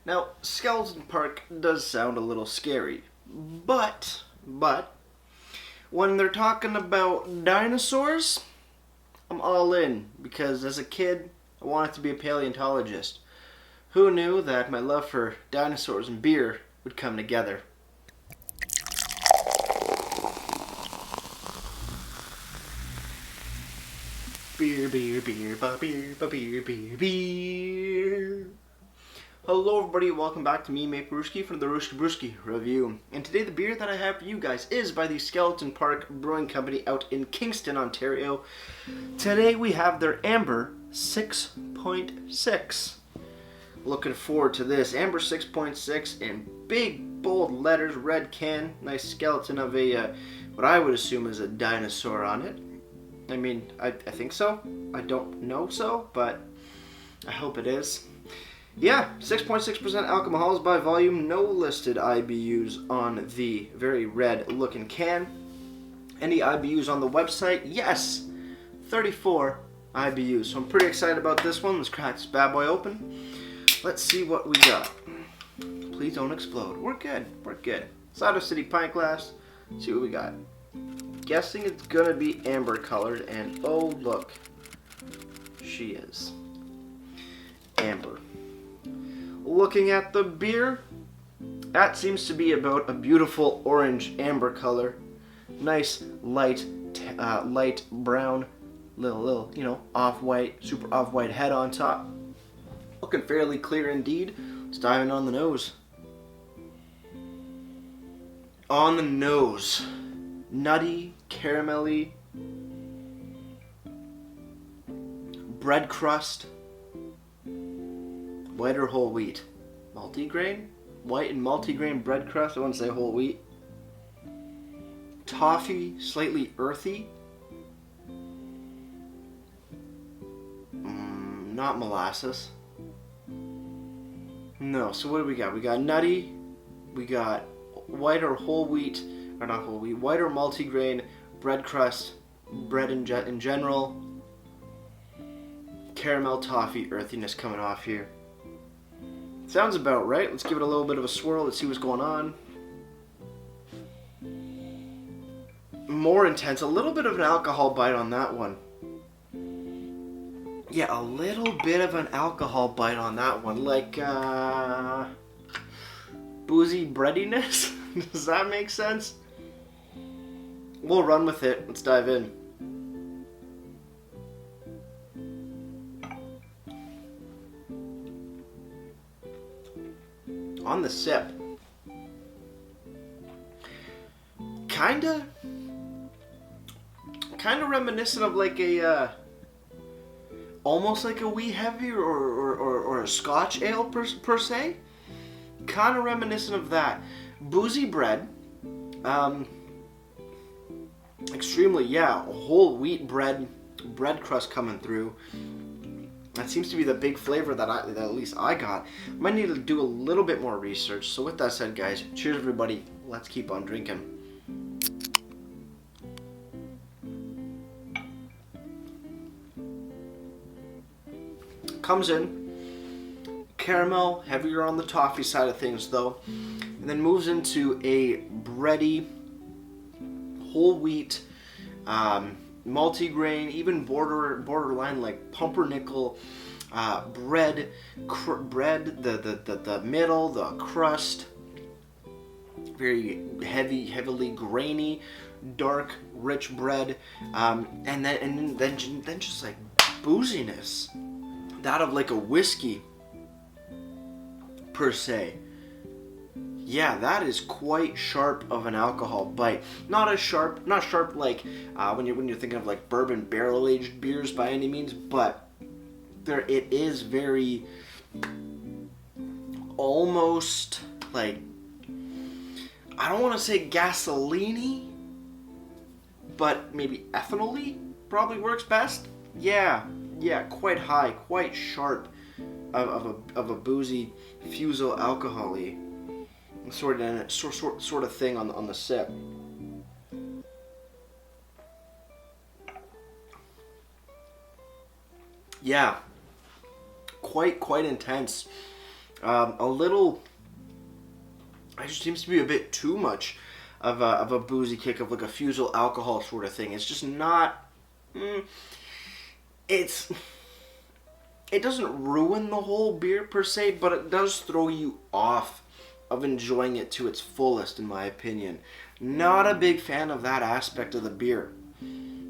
Now, Skeleton Park does sound a little scary, but when they're talking about dinosaurs, I'm all in because as a kid, I wanted to be a paleontologist. Who knew that my love for dinosaurs and beer would come together? Beer, beer, beer, ba beer, ba beer, beer, beer. Hello everybody, welcome back to me, Maple from the Rooski Brewski Review. And today the beer that I have for you guys is by the Skeleton Park Brewing Company out in Kingston, Ontario. Today we have their Amber 6.6. Looking forward to this. Amber 6.6 in big, bold letters, red can. Nice skeleton of a, what I would assume is a dinosaur on it. I mean, I think so. I don't know so, but I hope it is. Yeah, 6.6% alcohol by volume. No listed IBUs on the very red looking can. Any IBUs on the website? Yes, 34 IBUs. So I'm pretty excited about this one. Let's crack this bad boy open. Let's see what we got. Please don't explode. We're good. We're good. Cider City pint glass. Let's see what we got. Guessing it's gonna be amber colored, and oh look, she is amber. Looking at the beer, that seems to be about a beautiful orange amber color. Nice light brown, little off-white, super off-white head on top. Looking fairly clear indeed. Let's dive in on the nose. On the nose, nutty, caramelly, bread crust. White or whole wheat? Multigrain? White and multigrain bread crust. I wouldn't say whole wheat. Toffee, slightly earthy. Not molasses. No, so what do we got? We got nutty. We got white or whole wheat. Or not whole wheat. White or multigrain bread crust. Bread in general. Caramel, toffee, earthiness coming off here. Sounds about right. Let's give it a little bit of a swirl. Let's see what's going on. More intense. A little bit of an alcohol bite on that one. Yeah, a little bit of an alcohol bite on that one. Like, boozy breadiness? Does that make sense? We'll run with it. Let's dive in. On the sip, kinda reminiscent of like a almost like a wee heavy or a Scotch ale per se. Kind of reminiscent of that. Boozy bread, extremely, yeah, whole wheat bread crust coming through. That seems to be the big flavor that at least I got. Might need to do a little bit more research. So with that said, guys, cheers everybody. Let's keep on drinking. Comes in caramel, heavier on the toffee side of things though, and then moves into a bready, whole wheat, multigrain, even borderline like pumpernickel bread, the middle, the crust, very heavily grainy, dark, rich bread, and then just like booziness, that of like a whiskey per se. Yeah, that is quite sharp of an alcohol bite. Not sharp like when you're thinking of like bourbon barrel aged beers by any means, but it is very almost like, I don't want to say gasoline-y, but maybe ethanol-y probably works best. Yeah, quite high, quite sharp of a boozy fusel alcohol-y sort of thing on the sip. Yeah, quite intense. A little. It just seems to be a bit too much of a boozy kick, of like a fusel alcohol sort of thing. It's just not. It doesn't ruin the whole beer per se, but it does throw you off of enjoying it to its fullest, in my opinion. Not a big fan of that aspect of the beer.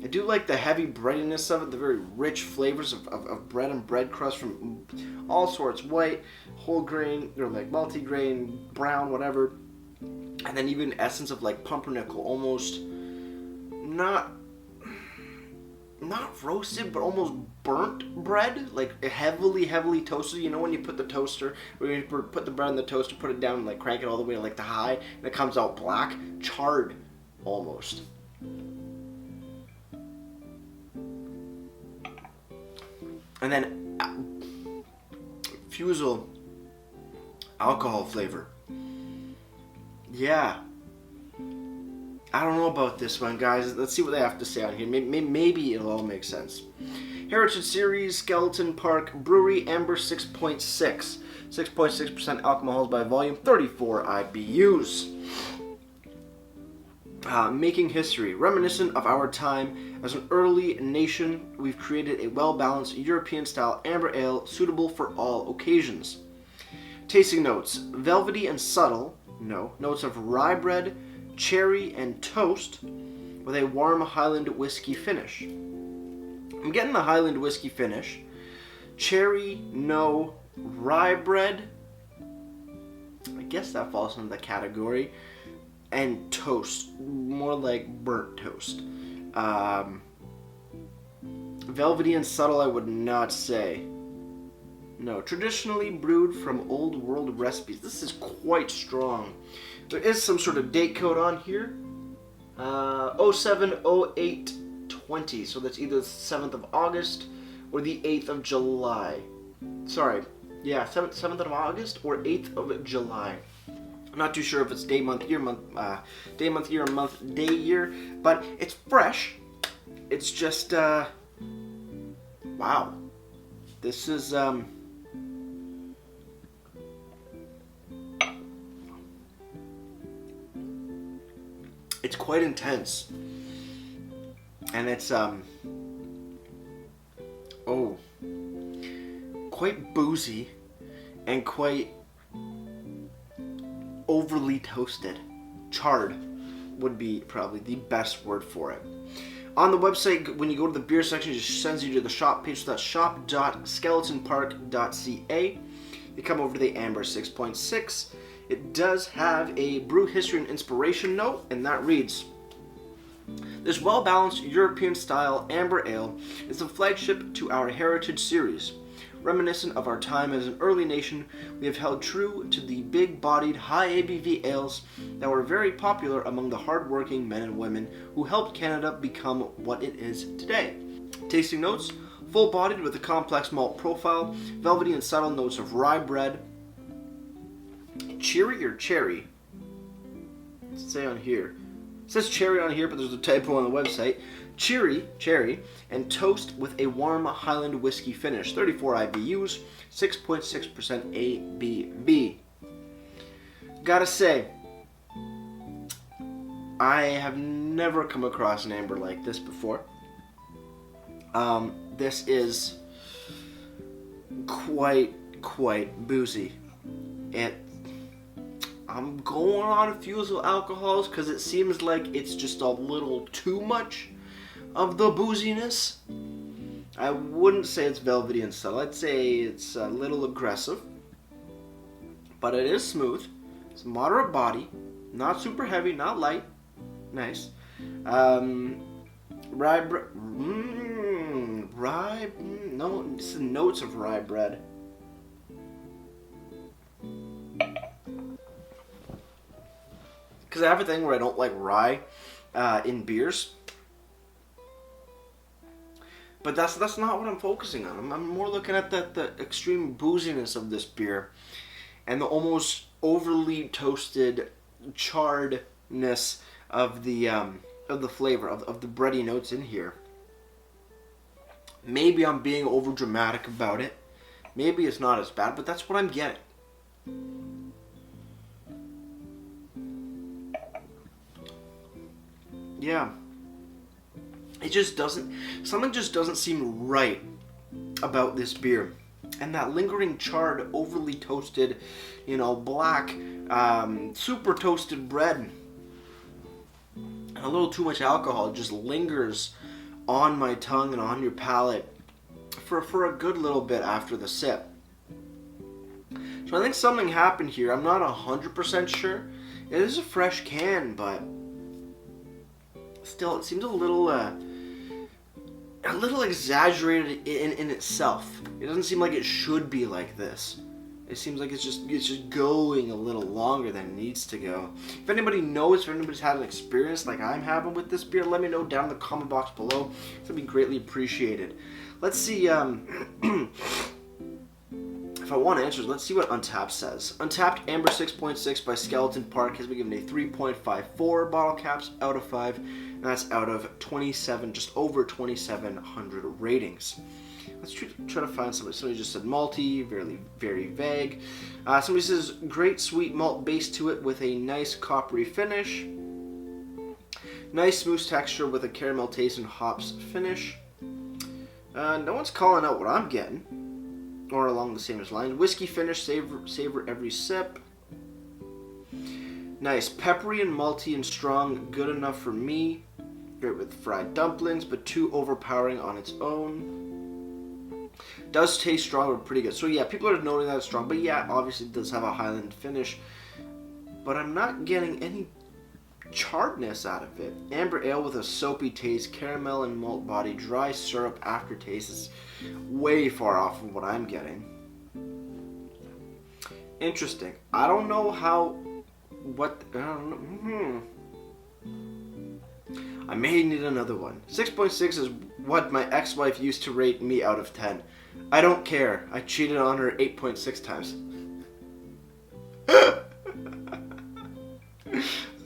I do like the heavy breadiness of it, the very rich flavors of bread and bread crust from all sorts, white, whole grain, or like multi-grain, brown, whatever. And then even essence of like pumpernickel, almost not roasted, but almost burnt bread, like heavily toasted. You know when you put the toaster, when you put the bread in the toaster, put it down and like crank it all the way to like the high, and it comes out black, charred, almost. And then fusel alcohol flavor. Yeah. I don't know about this one, guys. Let's see what they have to say on here. Maybe it'll all make sense. Heritage Series, Skeleton Park Brewery, Amber 6.6. 6.6% alcohol by volume, 34 IBUs. Making history. Reminiscent of our time as an early nation, we've created a well-balanced European-style amber ale suitable for all occasions. Tasting notes. Velvety and subtle. No. Notes of rye bread, cherry, and toast with a warm Highland whiskey finish. I'm getting the Highland whiskey finish. Cherry, no. Rye bread, I guess that falls into the category. And toast, more like burnt toast. Velvety and subtle, I would not say. No, traditionally brewed from old world recipes. This is quite strong. There is some sort of date code on here. 07/08/20. So that's either the 7th of August or the 8th of July. Sorry. Yeah, 7th of August or 8th of July. I'm not too sure if it's day, month, year, year, but it's fresh. It's just, wow. This is, it's quite intense. And it's, quite boozy and quite overly toasted. Charred would be probably the best word for it. On the website, when you go to the beer section, it just sends you to the shop page. So that's shop.skeletonpark.ca. You come over to the Amber 6.6. It does have a brew history and inspiration note, and that reads, this well-balanced European-style amber ale is the flagship to our Heritage Series. Reminiscent of our time as an early nation, we have held true to the big-bodied, high ABV ales that were very popular among the hard-working men and women who helped Canada become what it is today. Tasting notes, full-bodied with a complex malt profile, velvety and subtle notes of rye bread. Cheery or cherry? What's it say on here? It says cherry on here, but there's a typo on the website. Cherry, and toast with a warm Highland whiskey finish. 34 IBUs, 6.6% ABV. Gotta say, I have never come across an amber like this before. This is quite boozy. I'm going on fusel alcohols because it seems like it's just a little too much of the booziness. I wouldn't say it's velvety and subtle. I'd say it's a little aggressive, but it is smooth. It's moderate body, not super heavy, not light. Nice. No, it's the notes of rye bread. Because I have a thing where I don't like rye in beers. But that's not what I'm focusing on. I'm more looking at the extreme booziness of this beer and the almost overly toasted charredness of the flavor of the bready notes in here. Maybe I'm being over dramatic about it. Maybe it's not as bad, but that's what I'm getting. Yeah. It just doesn't, something just doesn't seem right about this beer. And that lingering charred, overly toasted, black, super toasted bread, and a little too much alcohol just lingers on my tongue and on your palate for a good little bit after the sip. So I think something happened here. I'm not 100% sure. It is a fresh can, but still, it seems a little exaggerated in itself. It doesn't seem like it should be like this. It seems like it's just going a little longer than it needs to go. If anybody knows, if anybody's had an experience like I'm having with this beer, let me know down in the comment box below. That'd be greatly appreciated. Let's see. If I want answers, let's see what Untapped says. Untapped Amber 6.6 by Skeleton Park has been given a 3.54 bottle caps out of 5, and that's out of 27, just over 2,700 ratings. Let's try to find somebody. Somebody just said malty, very, very vague. Somebody says great sweet malt base to it with a nice coppery finish. Nice smooth texture with a caramel taste and hops finish. No one's calling out what I'm getting, or along the same lines. Whiskey finish, savor every sip. Nice, peppery and malty and strong, good enough for me. Great with fried dumplings, but too overpowering on its own. Does taste strong, but pretty good. So yeah, people are noting that it's strong, but yeah, obviously it does have a Highland finish. But I'm not getting any charredness out of it. Amber ale with a soapy taste, caramel and malt body, dry syrup aftertaste is way far off from what I'm getting. Interesting. I don't know I may need another one. 6.6 is what my ex-wife used to rate me out of 10. I don't care. I cheated on her 8.6 times.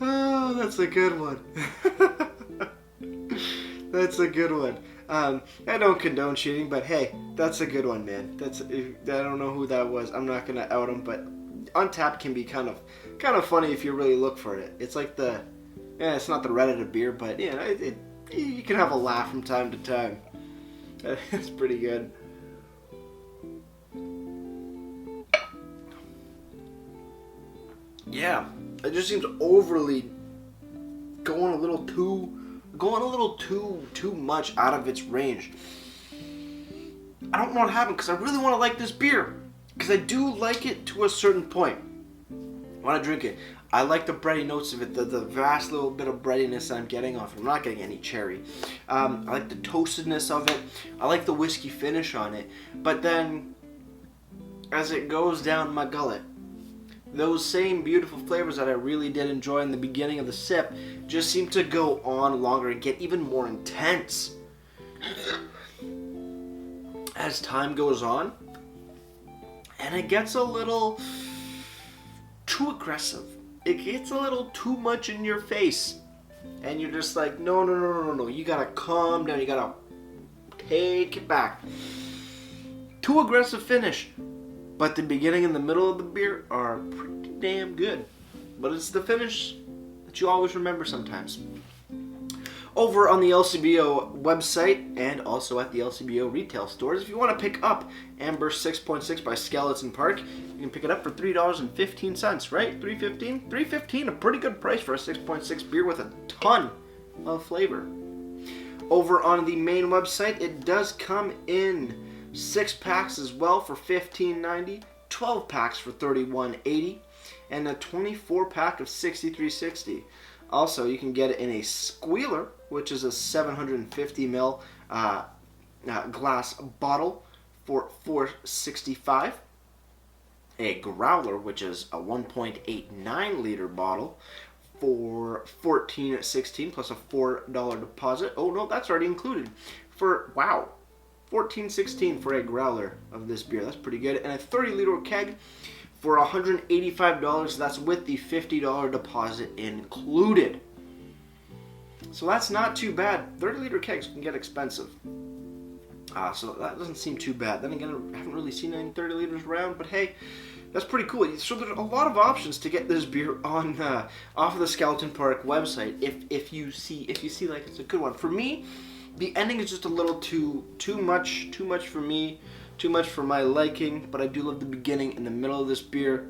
Oh, that's a good one. That's a good one. I don't condone cheating, but hey, that's a good one, man. I don't know who that was. I'm not gonna out him, but Untapped can be kind of funny if you really look for it. It's like it's not the Reddit of beer, but you can have a laugh from time to time. It's pretty good. Yeah, it just seems overly going a little too much out of its range. I don't know what happened because I really want to like this beer because I do like it to a certain point. When I drink it, I like the bready notes of it, the vast little bit of breadiness I'm getting off it. I'm not getting any cherry. I like the toastedness of it. I like the whiskey finish on it. But then, as it goes down my gullet, those same beautiful flavors that I really did enjoy in the beginning of the sip just seem to go on longer and get even more intense as time goes on. And it gets a little too aggressive. It gets a little too much in your face. And you're just like, no. You gotta calm down. You gotta take it back. Too aggressive finish. But the beginning and the middle of the beer are pretty damn good. But it's the finish that you always remember sometimes. Over on the LCBO website and also at the LCBO retail stores, if you want to pick up Amber 6.6 by Skeleton Park, you can pick it up for $3.15, right? $3.15? $3.15, a pretty good price for a 6.6 beer with a ton of flavor. Over on the main website, it does come in 6 packs as well for $15.90, 12 packs for $31.80, and a 24 pack of $63.60. Also, you can get it in a squealer, which is a 750 ml glass bottle for $4.65. A growler, which is a 1.89 liter bottle for $14.16 plus a $4 deposit. Oh no, that's already included. $14.16 for a growler of this beer. That's pretty good. And a 30-liter keg for $185. That's with the $50 deposit included. So that's not too bad. 30-liter kegs can get expensive. So that doesn't seem too bad. Then again, I haven't really seen any 30 liters around, but hey, That's pretty cool. So there's a lot of options to get this beer on off of the Skeleton Park website. If you see like it's a good one. For me, the ending is just a little too much for me, too much for my liking. But I do love the beginning and the middle of this beer.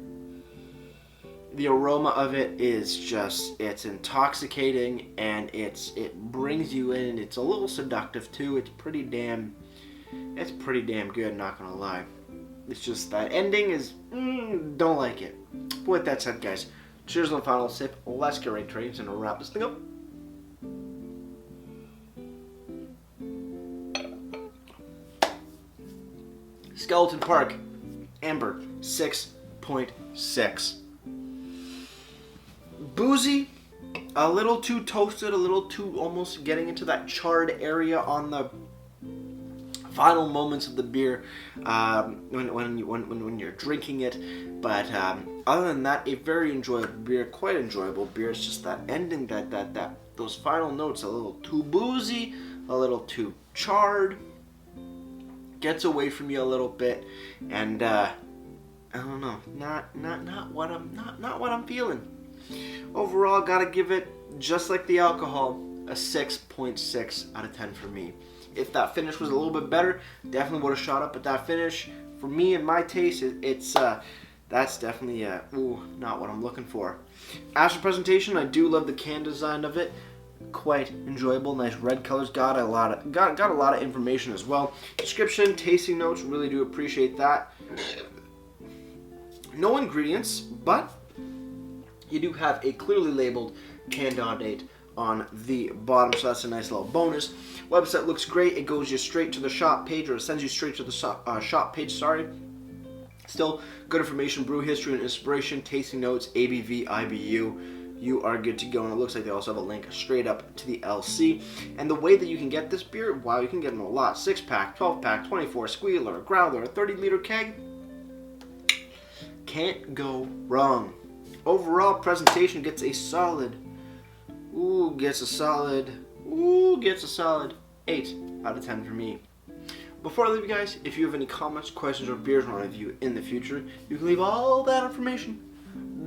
The aroma of it is just, it's intoxicating, and it brings you in. It's a little seductive too. It's pretty damn good, not gonna lie. It's just that ending is, don't like it. But with that said, guys, cheers on the final sip. Let's get right to it and wrap this thing up. Skeleton Park, Amber, 6.6. Boozy, a little too toasted, a little too almost getting into that charred area on the final moments of the beer when you're drinking it. But other than that, a very enjoyable beer, quite enjoyable beer. It's just that ending, that those final notes, a little too boozy, a little too charred, gets away from you a little bit, and I don't know, not what I'm feeling. Overall, gotta give it, just like the alcohol, a 6.6 out of 10 for me. If that finish was a little bit better, definitely would have shot up. But that finish, for me and my taste, that's definitely not what I'm looking for. As for presentation, I do love the can design of it. Quite enjoyable, nice red colors. Got a lot of information as well. Description, tasting notes, really do appreciate that. No ingredients, but you do have a clearly labeled canned on date on the bottom, so that's a nice little bonus. Website looks great. It goes you straight to the shop page, or it sends you straight to the shop page. Sorry. Still good information, brew history and inspiration, tasting notes, ABV, IBU. You are good to go, and it looks like they also have a link straight up to the LC. And the way that you can get this beer, wow, you can get them a lot. 6-pack, 12-pack, 24, squealer, growler, a 30-liter keg. Can't go wrong. Overall presentation gets a solid, gets a solid 8 out of 10 for me. Before I leave you guys, if you have any comments, questions, or beers I want to review in the future, you can leave all that information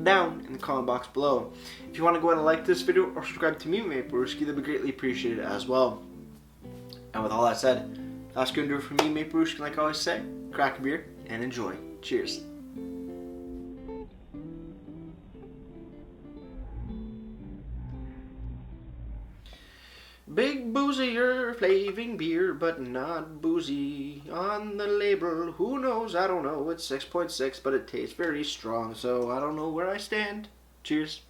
down in the comment box below. If you want to go ahead and like this video or subscribe to me, Maple Brewski, that'd be greatly appreciated as well. And with all that said, that's going to do it for me, Maple Brewski. Like I always say, crack a beer and enjoy. Cheers. Big boozier flaving beer, but not boozy. On the label, who knows? I don't know. It's 6.6, but it tastes very strong, so I don't know where I stand. Cheers.